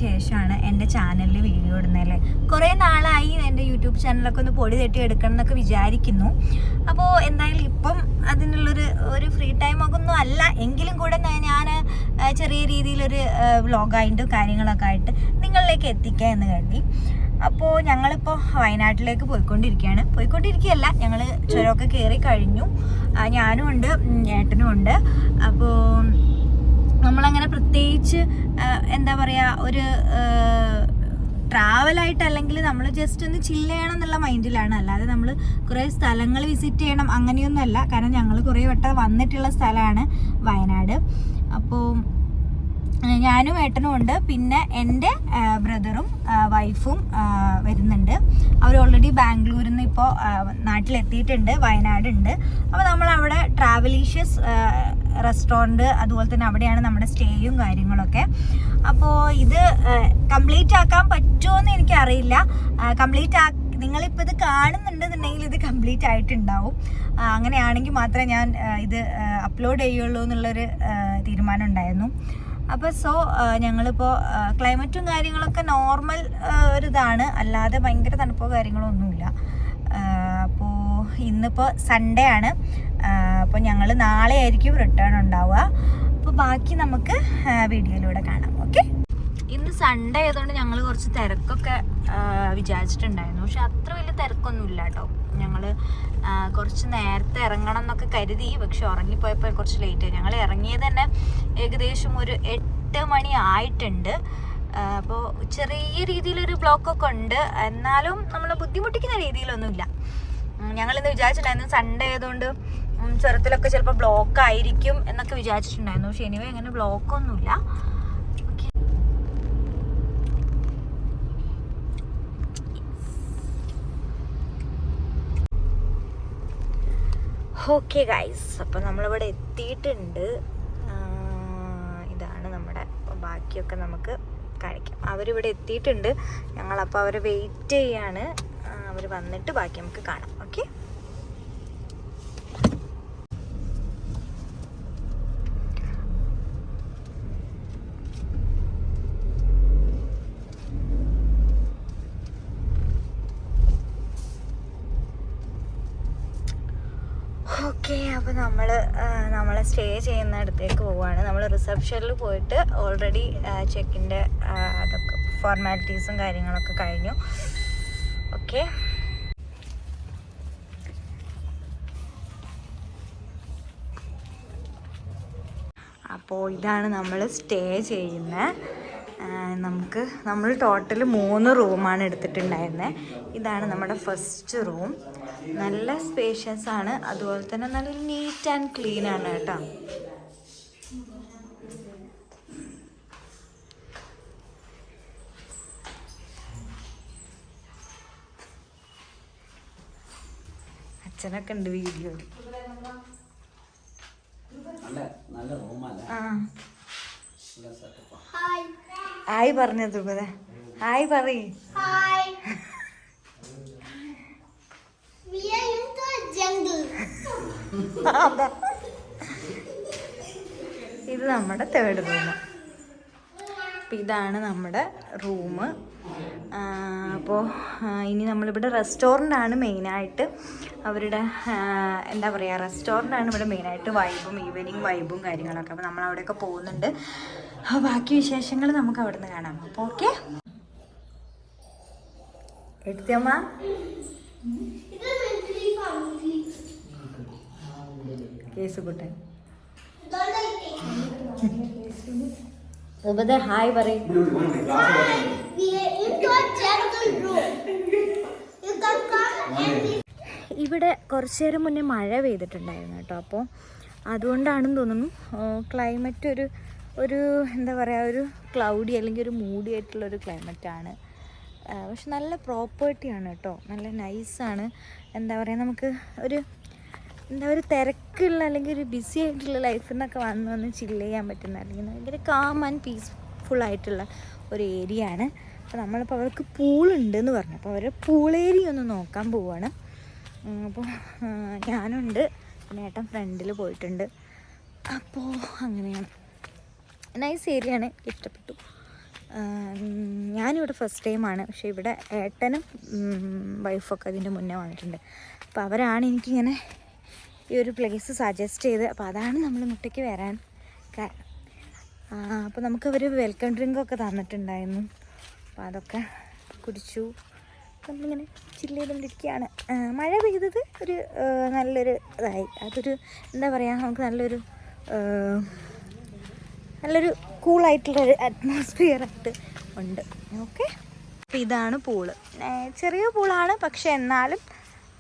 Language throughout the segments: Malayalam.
ശേഷമാണ് എൻ്റെ ചാനലിൽ വീഡിയോ ഇടുന്നതല്ലേ. കുറേ നാളായി എൻ്റെ യൂട്യൂബ് ചാനലൊക്കെ ഒന്ന് പൊടി തട്ടി എടുക്കണം എന്നൊക്കെ വിചാരിക്കുന്നു. അപ്പോൾ എന്തായാലും ഇപ്പം അതിനുള്ളൊരു ഫ്രീ ടൈമൊക്കെ ഒന്നും അല്ല, എങ്കിലും കൂടെ ഞാൻ ചെറിയ രീതിയിലൊരു വ്ളോഗായിട്ടും കാര്യങ്ങളൊക്കെ ആയിട്ട് നിങ്ങളിലേക്ക് എത്തിക്കുക എന്ന് കരുതി. അപ്പോൾ ഞങ്ങളിപ്പോൾ വയനാട്ടിലേക്ക് പോയിക്കൊണ്ടിരിക്കുകയല്ല, ഞങ്ങൾ ചുരമൊക്കെ കയറി കഴിഞ്ഞു. ഞാനും ഉണ്ട്, ഏട്ടനും ഉണ്ട്. അപ്പോൾ നമ്മളങ്ങനെ പ്രത്യേകിച്ച് എന്താ പറയുക, ഒരു ട്രാവലായിട്ട് അല്ലെങ്കിൽ നമ്മൾ ജസ്റ്റ് ഒന്ന് ചില്ല് ചെയ്യണം എന്നുള്ള മൈൻഡിലാണ്. അല്ലാതെ നമ്മൾ കുറേ സ്ഥലങ്ങൾ വിസിറ്റ് ചെയ്യണം അങ്ങനെയൊന്നുമല്ല. കാരണം ഞങ്ങൾ കുറേ വട്ടം വന്നിട്ടുള്ള സ്ഥലമാണ് വയനാട്. അപ്പോൾ ഞാനും ഏട്ടനും ഉണ്ട്, പിന്നെ എൻ്റെ ബ്രദറും വൈഫും വരുന്നുണ്ട്. അവർ ഓൾറെഡി ബാംഗ്ലൂരിൽ നിന്ന് ഇപ്പോൾ നാട്ടിലെത്തിയിട്ടുണ്ട്, വയനാടുണ്ട്. അപ്പോൾ നമ്മളവിടെ ട്രാവലീഷ്യസ് റെസ്റ്റോറൻറ്റ്, അതുപോലെ തന്നെ അവിടെയാണ് നമ്മുടെ സ്റ്റേയും കാര്യങ്ങളൊക്കെ. അപ്പോൾ ഇത് കംപ്ലീറ്റ് ആക്കാൻ പറ്റുമോ എന്ന് എനിക്കറിയില്ല. നിങ്ങളിപ്പോൾ ഇത് കാണുന്നുണ്ടെന്നുണ്ടെങ്കിൽ ഇത് കംപ്ലീറ്റ് ആയിട്ടുണ്ടാവും. അങ്ങനെയാണെങ്കിൽ മാത്രമേ ഞാൻ ഇത് അപ്ലോഡ് ചെയ്യുള്ളൂ എന്നുള്ളൊരു തീരുമാനം ഉണ്ടായിരുന്നു. അപ്പോൾ ഞങ്ങളിപ്പോൾ ക്ലൈമറ്റും കാര്യങ്ങളൊക്കെ നോർമൽ ഒരിതാണ്, അല്ലാതെ ഭയങ്കര തണുപ്പോ കാര്യങ്ങളോ ഒന്നുമില്ല. അപ്പോൾ ഇന്നിപ്പോൾ സൺഡേ ആണ്. അപ്പോൾ ഞങ്ങൾ നാളെ ആയിരിക്കും റിട്ടേൺ ഉണ്ടാവുക. അപ്പോൾ ബാക്കി നമുക്ക് വീഡിയോയിലൂടെ കാണാം. ഓക്കെ, ഇന്ന് സൺഡേ ആയതുകൊണ്ട് ഞങ്ങൾ കുറച്ച് തിരക്കൊക്കെ വിചാരിച്ചിട്ടുണ്ടായിരുന്നു. പക്ഷെ അത്ര വലിയ തിരക്കൊന്നുമില്ല കേട്ടോ. ഞങ്ങൾ കുറച്ച് നേരത്തെ ഇറങ്ങണം എന്നൊക്കെ കരുതി, പക്ഷെ ഉറങ്ങിപ്പോയപ്പോൾ കുറച്ച് ലേറ്റ് ആയി. ഞങ്ങൾ ഇറങ്ങിയത് തന്നെ ഏകദേശം ഒരു 8 മണി ആയിട്ടുണ്ട്. അപ്പോൾ ചെറിയ രീതിയിലൊരു ബ്ലോക്കൊക്കെ ഉണ്ട്, എന്നാലും നമ്മളെ ബുദ്ധിമുട്ടിക്കുന്ന രീതിയിലൊന്നുമില്ല. ഞങ്ങളിന്ന് വിചാരിച്ചിട്ടുണ്ടായിരുന്നു സൺഡേ ആയതുകൊണ്ട് ചുരത്തിലൊക്കെ ചിലപ്പോൾ ബ്ലോക്ക് ആയിരിക്കും എന്നൊക്കെ വിചാരിച്ചിട്ടുണ്ടായിരുന്നു. പക്ഷെ എനിവേ അങ്ങനെ ബ്ലോക്കൊന്നുമില്ല. ഓക്കെ ഗൈസ്, അപ്പോൾ നമ്മളിവിടെ എത്തിയിട്ടുണ്ട്. ഇതാണ് നമ്മുടെ, ബാക്കിയൊക്കെ നമുക്ക് കാണിക്കാം. അവരിവിടെ എത്തിയിട്ടുണ്ട്. ഞങ്ങളപ്പോൾ അവരെ വെയിറ്റ് ചെയ്യാണ്. അവർ വന്നിട്ട് ബാക്കി നമുക്ക് കാണാം. ഓക്കെ, അപ്പോൾ നമ്മൾ സ്റ്റേ ചെയ്യുന്നിടത്തേക്ക് പോവുകയാണ്. നമ്മൾ റിസപ്ഷനിൽ പോയിട്ട് ഓൾറെഡി ചെക്കിൻ്റെ അതൊക്കെ ഫോർമാലിറ്റീസും കാര്യങ്ങളൊക്കെ കഴിഞ്ഞു. ഓക്കെ, അപ്പോൾ ഇതാണ് നമ്മൾ സ്റ്റേ ചെയ്യുന്നത്. നമ്മൾ ടോട്ടൽ 3 റൂമാണ് എടുത്തിട്ടുണ്ടായിരുന്നത്. ഇതാണ് നമ്മുടെ ഫസ്റ്റ് റൂം. നല്ല സ്പേഷ്യസ് ആണ്, അതുപോലെ തന്നെ നല്ല നീറ്റ് ആൻഡ് ക്ലീൻ ആണ് കേട്ടോ. അച്ഛനൊക്കെ ഉണ്ട് വീഡിയോ. ഹായ് പറഞ്ഞു ധ്രുപദ, ഹായ് പറയ്. ഇത് നമ്മുടെ 3rd റൂം. അപ്പം ഇതാണ് നമ്മുടെ റൂം. അപ്പോൾ ഇനി നമ്മളിവിടെ റെസ്റ്റോറൻ്റാണ് മെയിനായിട്ട്. അവരുടെ എന്താ പറയുക, റെസ്റ്റോറൻ്റാണ് ഇവിടെ മെയിനായിട്ട്. ഈവനിങ് വൈബും കാര്യങ്ങളൊക്കെ. അപ്പോൾ നമ്മൾ അവിടെയൊക്കെ പോകുന്നുണ്ട്. ബാക്കി വിശേഷങ്ങൾ നമുക്ക് അവിടെ നിന്ന് കാണാം. അപ്പോൾ ഓക്കെ, എടുത്തമ്മ കേസുകുട്ടൻ ഹായ് പറയും. ഇവിടെ കുറച്ചു നേരം മുന്നേ മഴ പെയ്തിട്ടുണ്ടായിരുന്നു കേട്ടോ. അപ്പോൾ അതുകൊണ്ടാണെന്ന് തോന്നുന്നു ക്ലൈമറ്റ് ഒരു എന്താ പറയുക, ഒരു ക്ലൗഡി അല്ലെങ്കിൽ ഒരു മൂഡി ആയിട്ടുള്ളൊരു ക്ലൈമറ്റാണ്. പക്ഷെ നല്ല പ്രോപ്പർട്ടിയാണ് കേട്ടോ, നല്ല നൈസാണ്. എന്താ പറയുക, നമുക്ക് ഒരു തിരക്കുള്ള അല്ലെങ്കിൽ ഒരു ബിസി ആയിട്ടുള്ള ലൈഫിൽ നിന്നൊക്കെ വന്ന് ചില്ല് ചെയ്യാൻ പറ്റുന്ന, അല്ലെങ്കിൽ ഭയങ്കര കാം ആൻഡ് പീസ്ഫുള്ളായിട്ടുള്ള ഒരു ഏരിയ ആണ്. അപ്പോൾ നമ്മളിപ്പോൾ അവർക്ക് പൂളുണ്ടെന്ന് പറഞ്ഞു. അപ്പോൾ അവരുടെ പൂൾ ഏരിയ ഒന്ന് നോക്കാൻ പോവുകയാണ്. അപ്പോൾ ഞാനുണ്ട്, പിന്നെ ഏട്ടൻ ഫ്രണ്ടിൽ പോയിട്ടുണ്ട്. അപ്പോൾ അങ്ങനെയാണ്. നൈസ് ഏരിയ ആണ്, ഇഷ്ടപ്പെട്ടു. ഞാനിവിടെ ഫസ്റ്റ് ടൈമാണ്, പക്ഷേ ഇവിടെ ഏട്ടനും വൈഫൊക്കെ അതിൻ്റെ മുന്നേ വന്നിട്ടുണ്ട്. അപ്പോൾ അവരാണ് എനിക്കിങ്ങനെ ഈ ഒരു പ്ലേസ് സജസ്റ്റ് ചെയ്ത്. അപ്പോൾ അതാണ് നമ്മൾ മുട്ടയ്ക്ക് വരാൻ കാരണം. അപ്പോൾ നമുക്കവർ വെൽക്കം ഡ്രിങ്കൊക്കെ തന്നിട്ടുണ്ടായിരുന്നു. അപ്പോൾ അതൊക്കെ കുടിച്ചു. നമ്മളിങ്ങനെ ചില്ല് ചെയ്തുകൊണ്ടിരിക്കുകയാണ്. മഴ പെയ്തത് ഒരു നല്ലൊരു ഇതായി. അതൊരു എന്താ പറയുക, നമുക്ക് നല്ലൊരു കൂളായിട്ടുള്ളൊരു അറ്റ്മോസ്ഫിയറായിട്ട് ഉണ്ട്. ഓക്കെ, അപ്പോൾ ഇതാണ് പൂള്. ചെറിയ പൂളാണ്, പക്ഷെ എന്നാലും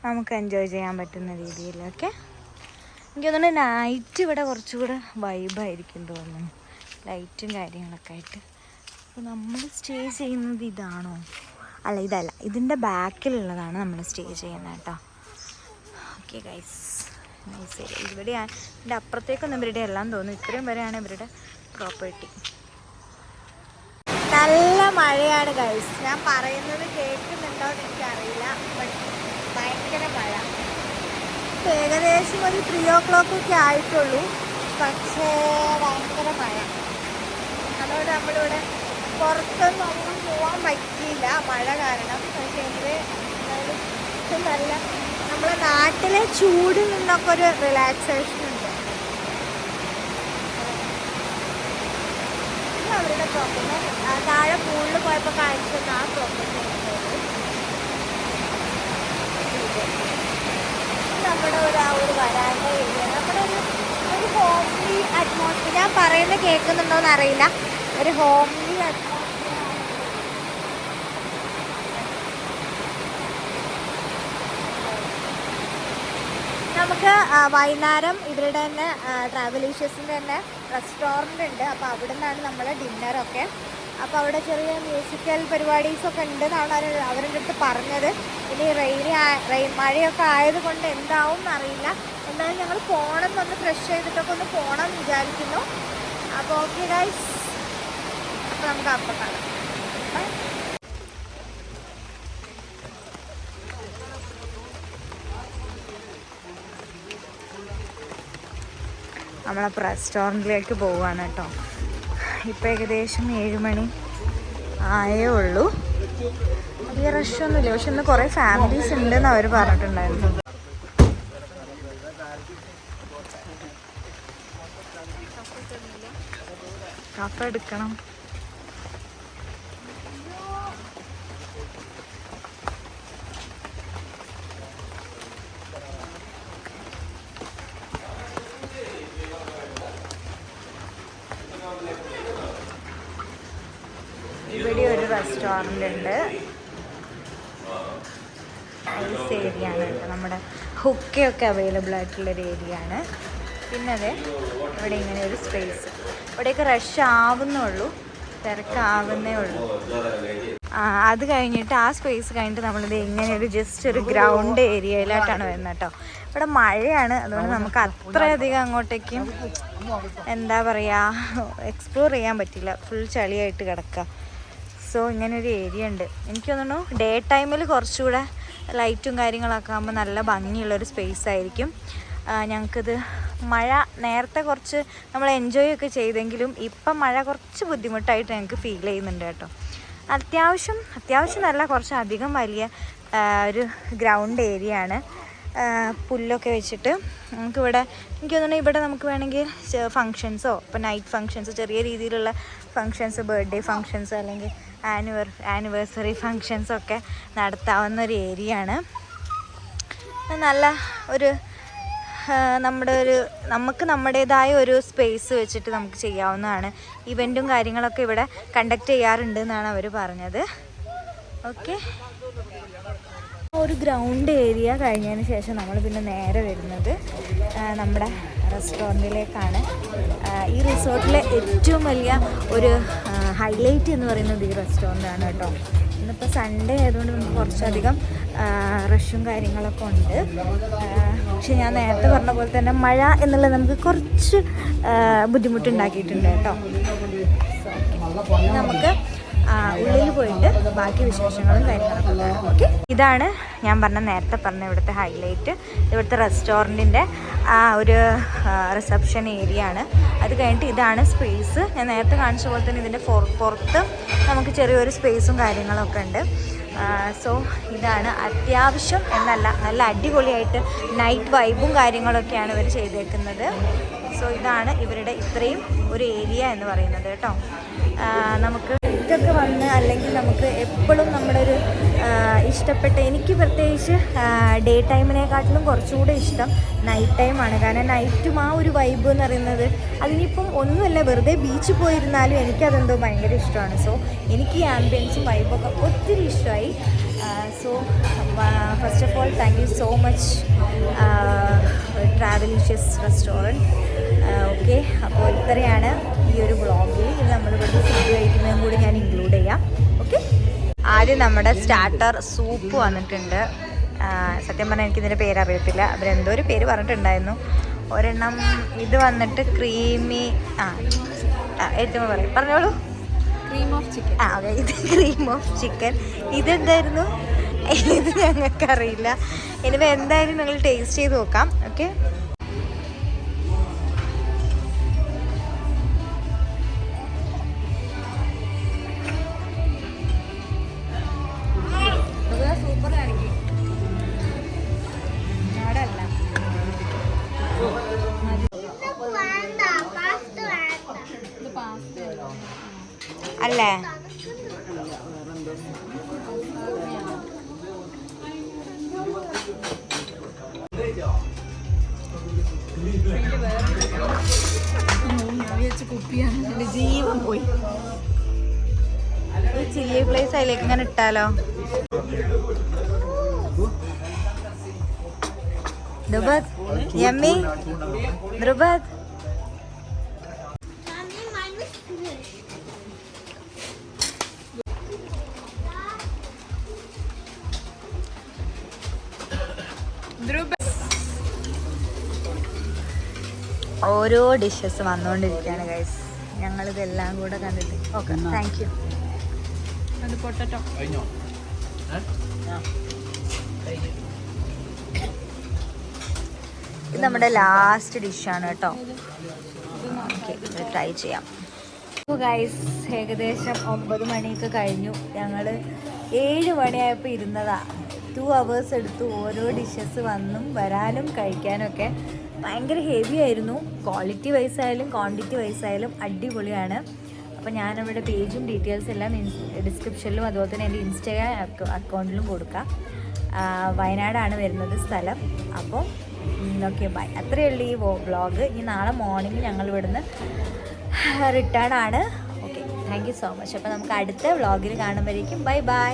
നമുക്ക് എൻജോയ് ചെയ്യാൻ പറ്റുന്ന രീതിയിൽ. ഓക്കെ, എനിക്ക് തോന്നുന്നു നൈറ്റ് ഇവിടെ കുറച്ചുകൂടെ വൈബായിരിക്കും തോന്നുന്നു, ലൈറ്റും കാര്യങ്ങളൊക്കെ ആയിട്ട്. അപ്പോൾ നമ്മൾ സ്റ്റേ ചെയ്യുന്നത് ഇതാണോ? അല്ല, ഇതല്ല, ഇതിൻ്റെ ബാക്കിലുള്ളതാണ് നമ്മൾ സ്റ്റേ ചെയ്യുന്നത് കേട്ടോ. Okay guys, nice area. ഇവിടെയാണ്, ഇതിൻ്റെ അപ്പുറത്തേക്കൊന്നും ഇവരുടെ എല്ലാം തോന്നുന്നു. ഇത്രയും വരെയാണ് ഇവരുടെ പ്രോപ്പർട്ടി. നല്ല മഴയാണ് ഗൈസ്. ഞാൻ പറയുന്നത് കേൾക്കുന്നുണ്ടോ എന്ന് എനിക്കറിയില്ല, ബട്ട് ഭയങ്കര മഴ. ഏകദേശം ഒരു 3 o'clock ഒക്കെ ആയിട്ടുള്ളൂ, പക്ഷേ ഭയങ്കര മഴ. അതുകൊണ്ട് നമ്മളിവിടെ പുറത്തൊന്നും ഒന്നും പോകാൻ പറ്റിയില്ല മഴ കാരണം. പക്ഷേ എനിക്ക് നല്ല നമ്മുടെ നാട്ടിലെ ചൂടിൽ നിന്നൊക്കെ ഒരു റിലാക്സേഷൻ ഉണ്ട്. അവരുടെ പ്രോപ്പർട്ടി താഴെ പൂളിൽ പോയപ്പോൾ കാണിച്ചത് ആ പ്രോപ്പർട്ടി നമ്മുടെ ഒരു വരാണ്ട ഏരിയ, നമ്മുടെ ഒരു ഹോംലി അറ്റ്മോസ്ഫിയർ. ഞാൻ പറയുന്നത് കേൾക്കുന്നുണ്ടോയെന്ന് അറിയില്ല, ഒരു ഹോംലി അറ്റ്മോസ്ഫിയർ. നമുക്ക് വൈകുന്നേരം ഇവരുടെ തന്നെ ട്രാവലീഷ്യസിൻ്റെ തന്നെ റെസ്റ്റോറൻ്റ് ഉണ്ട്. അപ്പോൾ അവിടെ നിന്നാണ് നമ്മൾ ഡിന്നറൊക്കെ. അപ്പോൾ അവിടെ ചെറിയ മ്യൂസിക്കൽ പരിപാടീസൊക്കെ ഉണ്ടെന്നാണ് അവരുടെ അടുത്ത് പറഞ്ഞത്. ഇനി മഴയൊക്കെ ആയതുകൊണ്ട് എന്താവും എന്നറിയില്ല. എന്തായാലും ഞങ്ങൾ പോകണമെന്നൊന്ന് ഫ്രഷ് ചെയ്തിട്ടൊക്കെ ഒന്ന് പോകണം എന്ന് വിചാരിക്കുന്നു. അപ്പോൾ ഓക്കെ ഗൈസ്, അപ്പോൾ നമുക്ക് അപ്പം കാണാം. നമ്മളപ്പോൾ റെസ്റ്റോറൻറ്റിലേക്ക് പോവുകയാണ് കേട്ടോ. ഇപ്പോൾ ഏകദേശം 7 മണി ആയേ ഉള്ളൂ. വലിയ റഷൊന്നുമില്ല, പക്ഷെ ഇന്ന് കുറേ ഫാമിലീസ് ഉണ്ടെന്ന് അവർ പറഞ്ഞിട്ടുണ്ടായിരുന്നു. കപ്പ എടുക്കണം. ഇവിടെ ഒരു റെസ്റ്റോറൻ്റ് ഉണ്ട്, നൈസ് ഏരിയ ആണ് കേട്ടോ. നമ്മുടെ ഹുക്കയൊക്കെ അവൈലബിൾ ആയിട്ടുള്ളൊരു ഏരിയ ആണ്. പിന്നെ അതെ, ഇവിടെ ഇങ്ങനെ ഒരു സ്പേസ്. ഇവിടെയൊക്കെ റഷ് ആവുന്നുള്ളൂ, തിരക്കാവുന്നേ ഉള്ളൂ. അത് കഴിഞ്ഞിട്ട് ആ സ്പേസ് കഴിഞ്ഞിട്ട് നമ്മളിത് ഇങ്ങനെ ഒരു ജസ്റ്റ് ഒരു ഗ്രൗണ്ട് ഏരിയയിലായിട്ടാണ് വരുന്നത് കേട്ടോ. ഇവിടെ മഴയാണ്, അതുകൊണ്ട് നമുക്ക് അത്രയധികം അങ്ങോട്ടേക്കും എന്താ പറയുക എക്സ്പ്ലോർ ചെയ്യാൻ പറ്റില്ല, ഫുൾ ചളിയായിട്ട് കിടക്കുക. സോ ഇങ്ങനൊരു ഏരിയ ഉണ്ട്. എനിക്ക് തോന്നുന്നു ഡേ ടൈമിൽ കുറച്ചുകൂടെ ലൈറ്റും കാര്യങ്ങളൊക്കെ ആകുമ്പോൾ നല്ല ഭംഗിയുള്ളൊരു സ്പേസ് ആയിരിക്കും. ഞങ്ങൾക്കിത് മഴ നേരത്തെ കുറച്ച് നമ്മൾ എൻജോയ് ഒക്കെ ചെയ്തെങ്കിലും ഇപ്പം മഴ കുറച്ച് ബുദ്ധിമുട്ടായിട്ട് ഞങ്ങൾക്ക് ഫീൽ ചെയ്യുന്നുണ്ട് കേട്ടോ. അത്യാവശ്യം നല്ല കുറച്ച് അധികം വലിയ ഒരു ഗ്രൗണ്ട് ഏരിയ ആണ്. പുല്ലൊക്കെ വെച്ചിട്ട് നമുക്കിവിടെ എനിക്ക് തോന്നുന്നു ഇവിടെ നമുക്ക് വേണമെങ്കിൽ ഫങ്ഷൻസോ ഇപ്പോൾ നൈറ്റ് ഫങ്ഷൻസ്, ചെറിയ രീതിയിലുള്ള ഫങ്ഷൻസ്, ബർത്ത്ഡേ ഫങ്ഷൻസ് അല്ലെങ്കിൽ ആനിവേഴ്സറി ഫങ്ഷൻസൊക്കെ നടത്താവുന്ന ഒരു ഏരിയ ആണ്. നല്ല ഒരു നമുക്ക് നമ്മുടേതായ ഒരു സ്പേസ് വെച്ചിട്ട് നമുക്ക് ചെയ്യാവുന്നതാണ്. ഇവൻറ്റും കാര്യങ്ങളൊക്കെ ഇവിടെ കണ്ടക്ട് ചെയ്യാറുണ്ട് എന്നാണ് അവർ പറഞ്ഞത്. ഓക്കെ, ഒരു ഗ്രൗണ്ട് ഏരിയ കഴിഞ്ഞതിന് ശേഷം നമ്മൾ പിന്നെ നേരെ വരുന്നത് നമ്മുടെ റെസ്റ്റോറൻറ്റിലേക്കാണ്. ഈ റിസോർട്ടിലെ ഏറ്റവും വലിയ ഒരു ഹൈലൈറ്റ് എന്ന് പറയുന്നത് ഈ റെസ്റ്റോറൻ്റാണ് കേട്ടോ. ഇന്നിപ്പോൾ സൺഡേ ആയതുകൊണ്ട് നമുക്ക് കുറച്ചധികം റഷും കാര്യങ്ങളൊക്കെ ഉണ്ട്. പക്ഷെ ഞാൻ നേരത്തെ പറഞ്ഞ പോലെ തന്നെ മഴ എന്നുള്ളത് നമുക്ക് കുറച്ച് ബുദ്ധിമുട്ടുണ്ടാക്കിയിട്ടുണ്ട് കേട്ടോ. നമുക്ക് ഉള്ളിൽ പോയിട്ട് ബാക്കി വിശേഷങ്ങളും കാര്യങ്ങളൊക്കെ കാണാം. ഓക്കെ, ഇതാണ് ഞാൻ നേരത്തെ പറഞ്ഞ ഇവിടുത്തെ ഹൈലൈറ്റ്. ഇവിടുത്തെ റെസ്റ്റോറൻറ്റിൻ്റെ ഒരു റിസപ്ഷൻ ഏരിയ ആണ്. അത് കഴിഞ്ഞിട്ട് ഇതാണ് സ്പേസ്. ഞാൻ നേരത്തെ കാണിച്ച പോലെ തന്നെ ഇതിൻ്റെ പുറത്ത് നമുക്ക് ചെറിയൊരു സ്പേസും കാര്യങ്ങളൊക്കെ ഉണ്ട്. സോ ഇതാണ് അത്യാവശ്യം എന്നല്ല നല്ല അടിപൊളിയായിട്ട് നൈറ്റ് വൈബും കാര്യങ്ങളൊക്കെയാണ് ഇവർ ചെയ്തേക്കുന്നത്. സോ ഇതാണ് ഇവരുടെ ഇത്രയും ഒരു ഏരിയ എന്ന് പറയുന്നത് കേട്ടോ. നമുക്ക് ഇതൊക്കെ വന്ന് അല്ലെങ്കിൽ നമുക്ക് എപ്പോഴും നമ്മുടെ ഒരു ഇഷ്ടപ്പെട്ട, എനിക്ക് പ്രത്യേകിച്ച് ഡേ ടൈമിനെക്കാട്ടിലും കുറച്ചുകൂടെ ഇഷ്ടം നൈറ്റ് ടൈമാണ്. കാരണം നൈറ്റും ആ ഒരു വൈബ് എന്ന് പറയുന്നത് അതിനിപ്പം ഒന്നുമല്ല, വെറുതെ ബീച്ചിൽ പോയിരുന്നാലും എനിക്കതെന്തോ ഭയങ്കര ഇഷ്ടമാണ്. സോ എനിക്ക് ഈ ആംബിയൻസും വൈബൊക്കെ ഒത്തിരി ഇഷ്ടമായി. So first of all thank you so much Travelicious restaurant. Okay, അപ്പോൾ ഇത്രയാണ് ഈ ഒരു വ്ളോഗിൽ. ഇത് നമ്മളിവിടുത്തെ ഫുഡ് കഴിക്കുന്നതും കൂടി ഞാൻ ഇൻക്ലൂഡ് ചെയ്യാം. ഓക്കെ, ആദ്യം നമ്മുടെ സ്റ്റാർട്ടർ സൂപ്പ് വന്നിട്ടുണ്ട്. സത്യം പറഞ്ഞാൽ എനിക്കിതിൻ്റെ പേരറിയത്തില്ല. അവരെന്തോ ഒരു പേര് പറഞ്ഞിട്ടുണ്ടായിരുന്നു. ഒരെണ്ണം ഇത് വന്നിട്ട് ക്രീമി ഏറ്റവും പറഞ്ഞോളൂ. Cream of chicken. ഓക്കെ, ഇത് ക്രീം ഓഫ് ചിക്കൻ. ഇതെന്തായിരുന്നു? ഇത് ഞങ്ങൾക്കറിയില്ല. ഇനിയിപ്പോൾ എന്തായാലും നിങ്ങൾ ടേസ്റ്റ് ചെയ്ത് നോക്കാം. ഓക്കെ, സൂപ്പർ കാണിക്കും. അവിടെയല്ല അല്ലേ? കുപ്പിയാണ് ജീവൻ പോയി. ഈ ചില്ലി ഫ്ലേസ് അതിലേക്ക് ഇങ്ങനെ ഇട്ടാലോ? ധ്രുപദ്, യമ്മി ധ്രുപദ്. ഓരോ ഡിഷസ് വന്നുകൊണ്ടിരിക്കുകയാണ് ഗൈസ്. ഞങ്ങളിതെല്ലാം കൂടെ കണ്ടിട്ട് ഓക്കെ, താങ്ക് യു. അത് പൊട്ടറ്റോ ഇത് നമ്മുടെ ലാസ്റ്റ് ഡിഷാണ് കേട്ടോ. ഓക്കെ, ഇത് ട്രൈ ചെയ്യാം. അപ്പോൾ ഗൈസ് ഏകദേശം 9 മണിയൊക്കെ കഴിഞ്ഞു. ഞങ്ങൾ 7 മണിയായപ്പോൾ ഇരുന്നതാണ്. 2 hours എടുത്തു ഓരോ ഡിഷസ് വന്നും വരാനും കഴിക്കാനൊക്കെ. ഭയങ്കര ഹെവി ആയിരുന്നു. ക്വാളിറ്റി വൈസ് ആയാലും ക്വാണ്ടിറ്റി വൈസ് ആയാലും അടിപൊളിയാണ്. അപ്പോൾ ഞാനവിടെ പേജും ഡീറ്റെയിൽസ് എല്ലാം ഡിസ്ക്രിപ്ഷനിലും അതുപോലെ തന്നെ എൻ്റെ ഇൻസ്റ്റാഗ്രാം അക്കൗണ്ടിലും കൊടുക്കാം. വയനാടാണ് വരുന്നത് സ്ഥലം. അപ്പോൾ ഓക്കെ, ബൈ. അത്രയേ ഉള്ളൂ ഈ വ്ളോഗ്. ഇനി നാളെ മോർണിംഗ് ഞങ്ങൾ ഇവിടുന്ന് റിട്ടേൺ ആണ്. Okay, thank you so much. അപ്പോൾ നമുക്ക് അടുത്ത വ്ളോഗിൽ കാണുമ്പോഴേക്കും ബൈ ബൈ.